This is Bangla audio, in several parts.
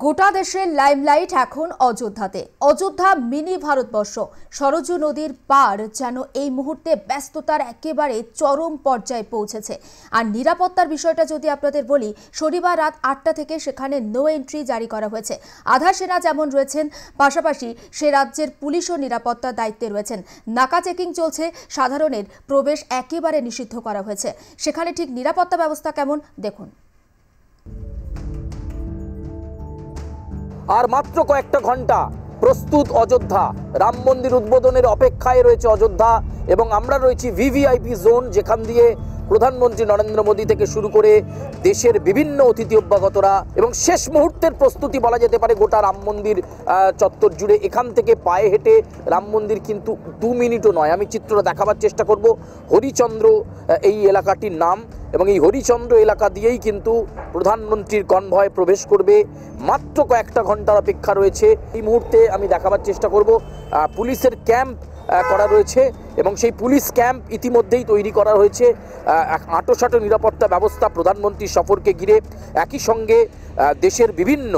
গোটা দেশের লাইমলাইট এখন অযোধ্যাতে। অযোধ্যা মিনি ভারতবর্ষ। সরজু নদীর পার যেন এই মুহূর্তে ব্যস্ততার একেবারে চরম পর্যায়ে পৌঁছেছে। আর নিরাপত্তার বিষয়টা যদি আপনাদের বলি, শনিবার রাত 8টা থেকে সেখানে নো এন্ট্রি জারি করা হয়েছে। আধা সেনা যেমন রয়েছেন, পাশাপাশি সে রাজ্যের পুলিশও নিরাপত্তার দায়িত্বে রয়েছেন। নাকা চেকিং চলছে, সাধারণের প্রবেশ একেবারে নিষিদ্ধ করা হয়েছে। সেখানে ঠিক নিরাপত্তা ব্যবস্থা কেমন দেখুন। আর মাত্র কয়েকটা ঘন্টা প্রস্তুত অযোধ্যা। রাম মন্দির উদ্বোধনের অপেক্ষায় রয়েছে অযোধ্যা এবং আমরা রয়েছি ভিভিআইপি জোন, যেখান দিয়ে প্রধানমন্ত্রী নরেন্দ্র মোদী থেকে শুরু করে দেশের বিভিন্ন অতিথি অভ্যাগতরা এবং শেষ মুহূর্তের প্রস্তুতি বলা যেতে পারে গোটা রাম মন্দির চত্বর জুড়ে। এখান থেকে পায়ে হেঁটে রাম মন্দির কিন্তু 2 মিনিটও নয়। আমি চিত্রটা দেখাবার চেষ্টা করব। হরিচন্দ্র এই এলাকাটির নাম এবং এই হরিচন্দ্র এলাকা দিয়েই কিন্তু প্রধানমন্ত্রীর কনভয় প্রবেশ করবে। মাত্র কয়েকটা ঘন্টার অপেক্ষা রয়েছে। এই মুহূর্তে আমি দেখাবার চেষ্টা করব পুলিশের ক্যাম্প করা রয়েছে এবং সেই পুলিশ ক্যাম্প ইতিমধ্যেই তৈরি করা হয়েছে। আঁটোসাঁটো নিরাপত্তা ব্যবস্থা প্রধানমন্ত্রীর সফরকে ঘিরে। একই সঙ্গে দেশের বিভিন্ন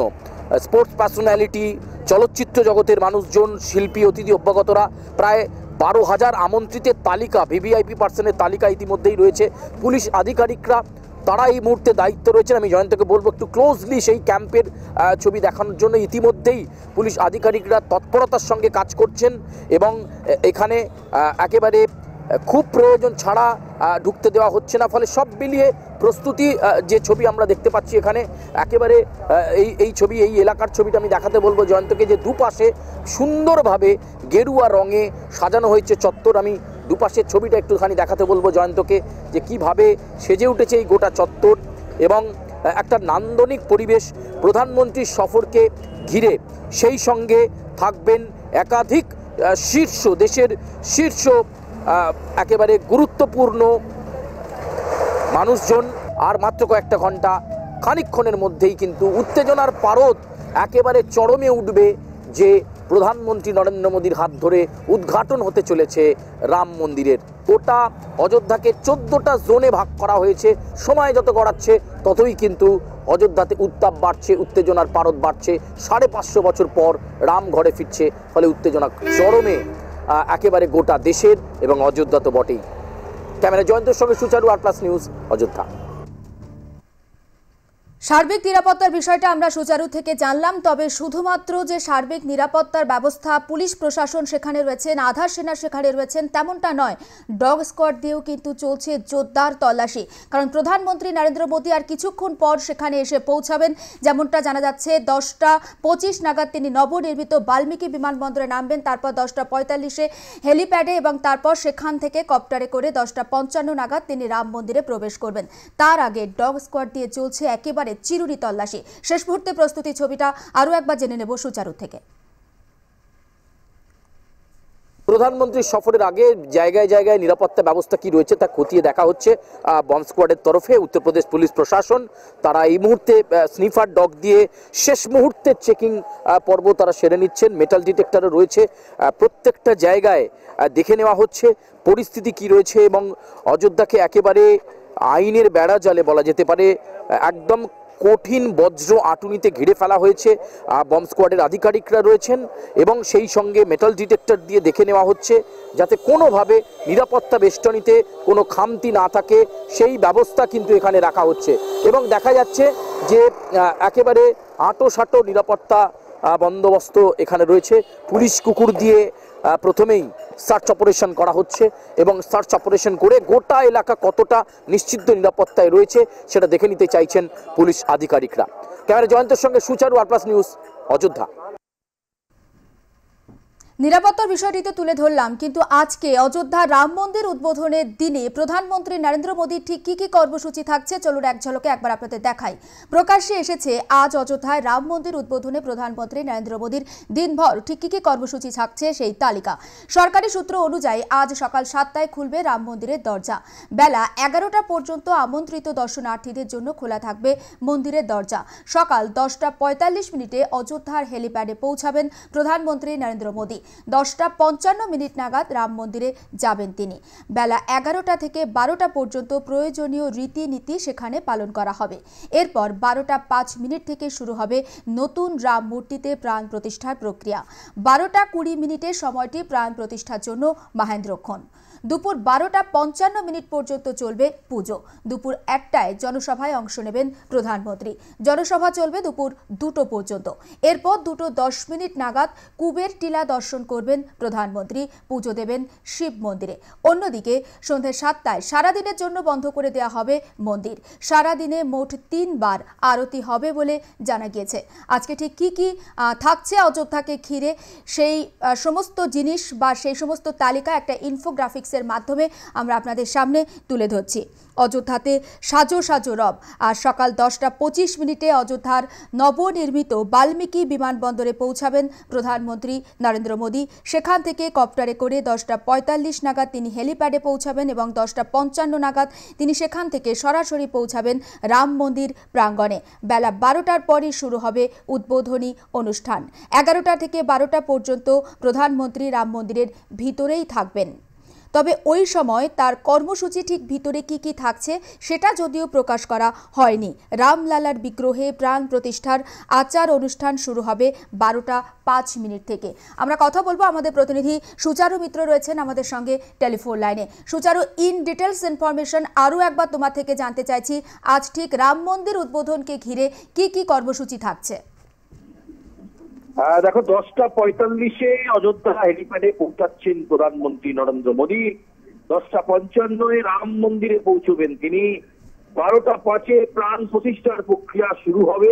স্পোর্টস পার্সোনালিটি, চলচ্চিত্র জগতের মানুষজন, শিল্পী, অতিথি অভ্যাগতরা, প্রায় 12,000 আমন্ত্রিতের তালিকা, ভিভিআইপি পার্সনের তালিকা ইতিমধ্যেই রয়েছে। পুলিশ আধিকারিকরা তারা এই মুহূর্তে দায়িত্ব রয়েছেন। আমি জয়ন্তকে বলবো একটু ক্লোজলি সেই ক্যাম্পের ছবি দেখানোর জন্য। ইতিমধ্যেই পুলিশ আধিকারিকরা তৎপরতার সঙ্গে কাজ করছেন এবং এখানে একেবারে খুব প্রয়োজন ছাড়া ঢুকতে দেওয়া হচ্ছে না। ফলে সব মিলিয়ে প্রস্তুতি যে ছবি আমরা দেখতে পাচ্ছি এখানে, একেবারে এই ছবি, এই এলাকার ছবিটা আমি দেখাতে বলবো জয়ন্তকে, যে দুপাশে সুন্দরভাবে গেরুয়া রঙে সাজানো হয়েছে চত্বর। আমি দুপাশের ছবিটা একটুখানি দেখাতে বলবো জয়ন্তকে, যে কিভাবে সেজে উঠেছে এই গোটা চত্বর এবং একটা নান্দনিক পরিবেশ প্রধানমন্ত্রীর সফরকে ঘিরে। সেই সঙ্গে থাকবেন একাধিক দেশের শীর্ষ একেবারে গুরুত্বপূর্ণ মানুষজন। আর মাত্র কয়েকটা ঘন্টা, খানিকক্ষণের মধ্যেই কিন্তু উত্তেজনার পারদ একেবারে চরমে উঠবে, যে প্রধানমন্ত্রী নরেন্দ্র মোদীর হাত ধরে উদ্ঘাটন হতে চলেছে রাম মন্দিরের। গোটা অযোধ্যাকে 14টা জোনে ভাগ করা হয়েছে। সময় যত গড়াচ্ছে ততই কিন্তু অযোধ্যাতে উত্তাপ বাড়ছে, উত্তেজনার পারদ বাড়ছে। 550 বছর পর রাম ঘরে ফিরছে, ফলে উত্তেজনা চরমে একেবারে গোটা দেশের এবং অযোধ্যা তো বটেই। ক্যামেরা জয়ন্তের সঙ্গে সুচারু, আর+ নিউজ, অযোধ্যা। সার্বিক নিরাপত্তার বিষয়টা আমরা সুচারু থেকে জানলাম। তবে শুধুমাত্র যে সার্বিক নিরাপত্তার ব্যবস্থা, পুলিশ প্রশাসন সেখানে রয়েছেন, আধা সেনা সেখানে রয়েছেন, তেমনটা নয়। ডগ স্কোয়াড দিয়েও কিন্তু চলছে জোরদার তল্লাশি। কারণ প্রধানমন্ত্রী নরেন্দ্র মোদী আর কিছুক্ষণ পর সেখানে এসে পৌঁছাবেন। যেমনটা জানা যাচ্ছে 10টা 25 নাগাদ তিনি নবনির্মিত বাল্মীকি বিমানবন্দরে নামবেন। তারপর 10টা 45-এ হেলিপ্যাডে এবং তারপর সেখান থেকে কপ্টারে করে 10টা 55 নাগাদ তিনি রাম মন্দিরে প্রবেশ করবেন। তার আগে ডগ স্কোয়াড দিয়ে চলছে একেবারে চিরুনি তল্লাশি। শেষ মুহূর্তে প্রস্তুতি ছবিটা আরো একবার জেনে নেব সুচারু থেকে। প্রধানমন্ত্রীর সফরের আগে জায়গায় জায়গায় নিরাপত্তা ব্যবস্থা কি রয়েছে তা খতিয়ে দেখা হচ্ছে বম্ব স্কোয়াডের তরফে। উত্তরপ্রদেশ পুলিশ প্রশাসন তারা এই মুহূর্তে স্নিফার ডগ দিয়ে শেষ মুহূর্তের চেকিং পর্ব তারা সেরে নিচ্ছেন। মেটাল ডিটেক্টরও রয়েছে। প্রত্যেকটা জায়গায় দেখে নেওয়া হচ্ছে পরিস্থিতি কি রয়েছে এবং অযোধ্যাকে একেবারে আইনের বেড়া জালে বলা যেতে পারে একদম কঠিন বজ্র আটুনিতে ঘিরে ফেলা হয়েছে। বম্ব স্কোয়াডের আধিকারিকরা রয়েছেন এবং সেই সঙ্গে মেটাল ডিটেক্টর দিয়ে দেখে নেওয়া হচ্ছে যাতে কোনোভাবে নিরাপত্তা বেষ্টনীতে কোনো খামতি না থাকে, সেই ব্যবস্থা কিন্তু এখানে রাখা হচ্ছে। এবং দেখা যাচ্ছে যে একেবারে আঁটোসাঁটো নিরাপত্তা বন্দোবস্ত এখানে রয়েছে। পুলিশ কুকুর দিয়ে প্রথমেই সার্চ অপারেশন করা হচ্ছে এবং সার্চ অপারেশন করে গোটা এলাকা কতটা নিশ্চিত নিরাপত্তায় রয়েছে সেটা দেখে নিতে চাইছেন পুলিশ আধিকারিকরা। ক্যামেরা জয়ন্তের সঙ্গে সুচারু, আর+ নিউজ, অযোধ্যা। নিরাপত্তার বিষয়টি তো তুলে ধরলাম, কিন্তু আজকে অযোধ্যা রাম মন্দির উদ্বোধনের দিনে প্রধানমন্ত্রী নরেন্দ্র মোদীর ঠিক কি কি কর্মসূচি থাকছে চলুন এক ঝলকে একবার আপনাদের দেখাই। প্রকাশ্যে এসেছে আজ অযোধ্যায় রাম মন্দির উদ্বোধনে প্রধানমন্ত্রী নরেন্দ্র মোদীর দিনভর ঠিক কি কি কর্মসূচি থাকছে সেই তালিকা। সরকারি সূত্র অনুযায়ী আজ সকাল 7টায় খুলবে রাম মন্দিরের দরজা। বেলা 11টা পর্যন্ত আমন্ত্রিত দর্শনার্থীদের জন্য খোলা থাকবে মন্দিরের দরজা। সকাল 10টা 45 মিনিটে অযোধ্যার হেলিপ্যাডে পৌঁছাবেন প্রধানমন্ত্রী নরেন্দ্র মোদী। 10:55 নাগাদ রাম মন্দিরে যাবেন তিনি। বেলা 11টা থেকে 12টা পর্যন্ত প্রয়োজনীয় রীতিনীতি সেখানে পালন করা হবে। এরপর 12:05 থেকে শুরু হবে নতুন রাম মূর্তিতে প্রাণ প্রতিষ্ঠার প্রক্রিয়া। 12:20 সময়টি প্রাণ প্রতিষ্ঠার জন্য মহেন্দ্রক্ষণ। দুপুর 12:55 পর্যন্ত চলবে পুজো। দুপুর 1টায় জনসভায় অংশ নেবেন প্রধানমন্ত্রী। জনসভা চলবে দুপুর 2টো পর্যন্ত। এরপর 2:10 নাগাদ কুবের টিলা দর্শন করবেন প্রধানমন্ত্রী, পুজো দেবেন শিব মন্দিরে। অন্যদিকে সন্ধ্যে 7টায় সারাদিনের জন্য বন্ধ করে দেওয়া হবে মন্দির। সারাদিনে মোট 3 বার আরতি হবে বলে জানা গিয়েছে। আজকে ঠিক কি থাকছে অযোধ্যাকে ঘিরে সেই সমস্ত জিনিস বা সেই সমস্ত তালিকা একটা ইনফোগ্রাফিক্স এর মাধ্যমে আমরা আপনাদের সামনে তুলে ধরছি। অযোধ্যাতে সাজো সাজো রব। আর সকাল 10:25 অযোধ্যার নবনির্মিত বাল্মীকি বিমানবন্দরে পৌঁছাবেন প্রধানমন্ত্রী নরেন্দ্র মোদী। সেখান থেকে কপ্টারে করে 10:45 নাগাদ তিনি হেলিপ্যাডে পৌঁছাবেন এবং 10:55 নাগাদ তিনি সেখান থেকে সরাসরি পৌঁছাবেন রাম মন্দির প্রাঙ্গণে। বেলা 12টার পরই শুরু হবে উদ্বোধনী অনুষ্ঠান। 11টা থেকে 12টা পর্যন্ত প্রধানমন্ত্রী রাম মন্দিরের ভিতরেই থাকবেন। তবে ওই সময় তার কর্মসূচি ঠিক ভিতরে কি থাকছে সেটা যদিও প্রকাশ করা হয়নি। রামলালার বিগ্রহে প্রাণ প্রতিষ্ঠার আচার অনুষ্ঠান শুরু হবে 12:05 থেকে। আমরা কথা বলবো, আমাদের প্রতিনিধি সুচারু মিত্র রয়েছেন আমাদের সঙ্গে টেলিফোন লাইনে। সুচারু, ইন ডিটেলস ইনফরমেশন আরও একবার তোমার থেকে জানতে চাইছি, আজ ঠিক রাম মন্দির উদ্বোধনকে ঘিরে কি কর্মসূচি থাকছে? দেখো, 10:45 অযোধ্যা হেলিপ্যাডে পৌঁছাচ্ছেন প্রধানমন্ত্রী নরেন্দ্র মোদী। 10:55 রাম মন্দিরে পৌঁছবেন তিনি। 12:05 প্রাণ প্রতিষ্ঠার প্রক্রিয়া শুরু হবে।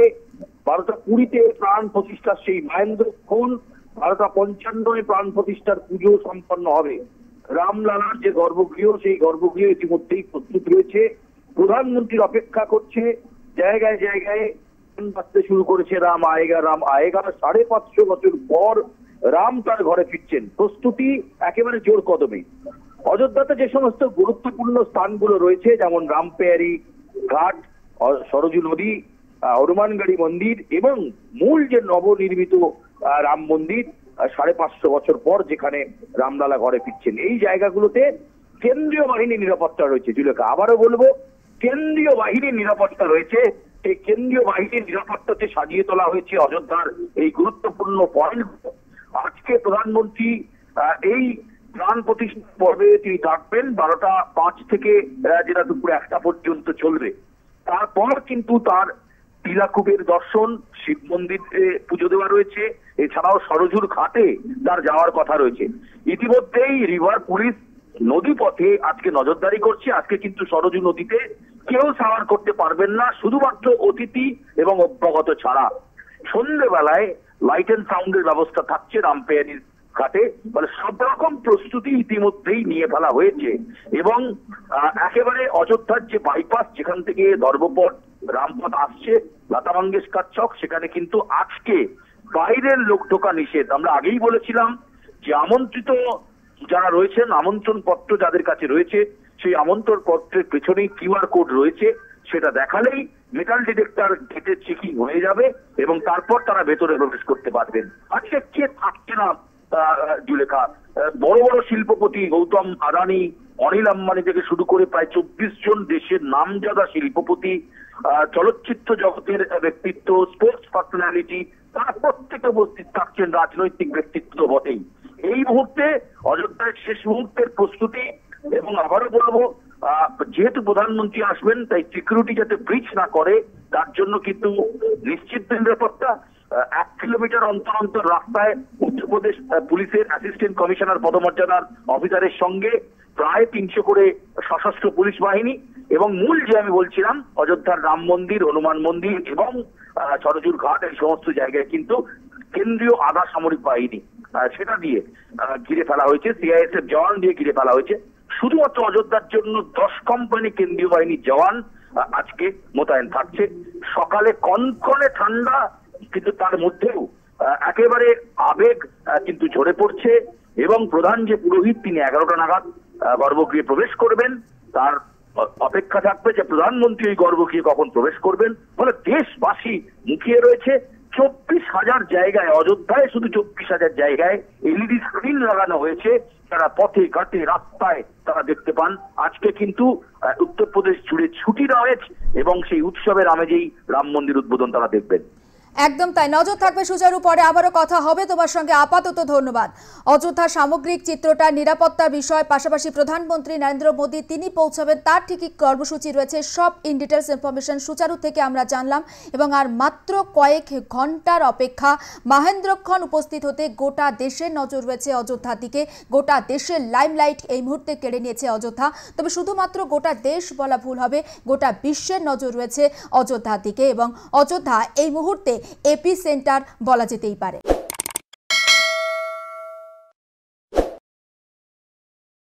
12:20 প্রাণ প্রতিষ্ঠার সেই মহেন্দ্রক্ষণ। 12:55 প্রাণ প্রতিষ্ঠার পুজো সম্পন্ন হবে। রামলালার যে গর্ভগৃহ, সেই গর্ভগৃহ ইতিমধ্যেই প্রস্তুত রয়েছে। প্রধানমন্ত্রীর অপেক্ষা করছে। জায়গায় জায়গায় বাজতে শুরু করেছে রাম আয়েগা রাম আয়েগা। 550 বছর পর রাম তার ঘরে ফিরছেন। প্রস্তুতি একেবারে জোর কদমে। অযোধ্যাতে যে সমস্ত গুরুত্বপূর্ণ স্থানগুলো রয়েছে, যেমন রামপেয়ারি ঘাট, সরজু নদী, হনুমানগড়ি মন্দির এবং মূল যে নবনির্মিত রাম মন্দির 550 বছর পর যেখানে রামলালা ঘরে ফিরছেন, এই জায়গাগুলোতে কেন্দ্রীয় বাহিনী নিরাপত্তা রয়েছে। জুলেখা, আবারও বলবো, কেন্দ্রীয় বাহিনীর নিরাপত্তা রয়েছে। এই কেন্দ্রীয় বাহিনীর নিরাপত্তাতে সাজিয়ে তোলা হয়েছে অযোধ্যার এই গুরুত্বপূর্ণ পয়েন্ট। আজকে প্রধানমন্ত্রী এই প্রাণ প্রতিষ্ঠা পর্বে তিনি থাকবেন 12:05 থেকে যেটা দুপুর 1টা পর্যন্ত চলবে। তারপর কিন্তু তার টিলাকুবের দর্শন, শিব মন্দিরে পুজো দেওয়া রয়েছে। এছাড়াও সরজুর ঘাটে তার যাওয়ার কথা রয়েছে। ইতিমধ্যেই রিভার পুলিশ নদী পথে আজকে নজরদারি করছে। আজকে কিন্তু সরজু নদীতে কেউ সাওয়ার করতে পারবেন না, শুধুমাত্র অতিথি এবং অভ্যাগত ছাড়া। সন্ধ্যেবেলায় লাইট অ্যান্ড সাউন্ডের ব্যবস্থা থাকছে রামপেয়ারির ঘাটে। মানে সব রকম প্রস্তুতি ইতিমধ্যেই নিয়ে ফেলা হয়েছে। এবং একেবারে অযোধ্যার যে বাইপাস, যেখান থেকে ধর্মপথ রামপথ আসছে, লতা মঙ্গেশকর চক, সেখানে কিন্তু আজকে বাইরের লোক ঢোকা নিষেধ। আমরা আগেই বলেছিলাম যে আমন্ত্রিত যারা রয়েছেন, আমন্ত্রণ পত্র যাদের কাছে রয়েছে, সেই আমন্ত্রণ পত্রের পেছনেই কিউআর কোড রয়েছে। সেটা দেখালেই মেটাল ডিটেক্টর গেটের চেকিং হয়ে যাবে এবং তারপর তারা ভেতরে প্রবেশ করতে পারবেন। আজকে কে থাকছে না জুলেখা? বড় বড় শিল্পপতি গৌতম আদানি, অনিল আম্বানি থেকে শুরু করে প্রায় 24 জন দেশের নামজাদা শিল্পপতি, চলচ্চিত্র জগতের ব্যক্তিত্ব, স্পোর্টস পার্সোনালিটি, তারা প্রত্যেকে উপস্থিত থাকছেন। রাজনৈতিক ব্যক্তিত্ব বটেই। এই মুহূর্তে অযোধ্যার শেষ মুহূর্তের প্রস্তুতি। এবং আবারও বলবো, যেহেতু প্রধানমন্ত্রী আসবেন, তাই সিকিউরিটি যাতে ব্রিচ না করে তার জন্য কিন্তু নিশ্চিত নিরাপত্তা। 1 কিলোমিটার অন্তর অন্তর রাস্তায় উত্তরপ্রদেশ পুলিশের অ্যাসিস্ট্যান্ট কমিশনার পদমর্যাদার অফিসারের সঙ্গে প্রায় 300 করে সশস্ত্র পুলিশ বাহিনী। এবং মূল যে আমি বলছিলাম, অযোধ্যার রাম মন্দির, হনুমান মন্দির এবং সরজুর ঘাট, এই সমস্ত জায়গায় কিন্তু কেন্দ্রীয় আধা সামরিক বাহিনী সেটা দিয়ে ঘিরে ফেলা হয়েছে। সিআইএসএফ জওয়ান দিয়ে ঘিরে ফেলা হয়েছে। শুধুমাত্র অযোধ্যার জন্য 10 কোম্পানি কেন্দ্রীয় বাহিনীর জওয়ান আজকে মোতায়েন থাকছে। সকালে কনকনে ঠান্ডা, কিন্তু তার মধ্যেও একেবারে আবেগ কিন্তু ঝরে পড়ছে। এবং প্রধান যে পুরোহিত, তিনি 11টা নাগাদ গর্ভগৃহে প্রবেশ করবেন। তার অপেক্ষা থাকবে যে প্রধানমন্ত্রী এই গর্ভগৃহে কখন প্রবেশ করবেন। ফলে দেশবাসী মুখিয়ে রয়েছে। 24,000 জায়গায়, অযোধ্যায় শুধু 24,000 জায়গায় এলইডি স্ক্রিন লাগানো হয়েছে, তারা পথে ঘাটে রাস্তায় তারা দেখতে পান। আজকে কিন্তু উত্তরপ্রদেশ জুড়ে ছুটি রয়েছে এবং সেই উৎসবের আমেজেই রাম মন্দির উদ্বোধন তারা দেখবেন। একদম তাই, নজর থাকবে সুচারু, পরে আবারও কথা হবে তোমার সঙ্গে। আপাতত ধন্যবাদ। অযোধ্যার সামগ্রিক চিত্রটা, নিরাপত্তার বিষয়, পাশাপাশি প্রধানমন্ত্রী নরেন্দ্র মোদী তিনি পৌঁছাবেন তার ঠিকই কর্মসূচি রয়েছে, সব ইন ডিটেলস ইনফরমেশন সুচারু থেকে আমরা জানলাম। এবং আর মাত্র কয়েক ঘন্টার অপেক্ষা, মহেন্দ্রক্ষণ উপস্থিত হতে গোটা দেশের নজর রয়েছে অযোধ্যার দিকে। গোটা দেশের লাইমলাইট এই মুহূর্তে কেড়ে নিয়েছে অযোধ্যা। তবে শুধুমাত্র গোটা দেশ বলা ভুল হবে, গোটা বিশ্বের নজর রয়েছে অযোধ্যার দিকে এবং অযোধ্যা এই মুহূর্তে এপি সেন্টার বলা যেতেই পারে।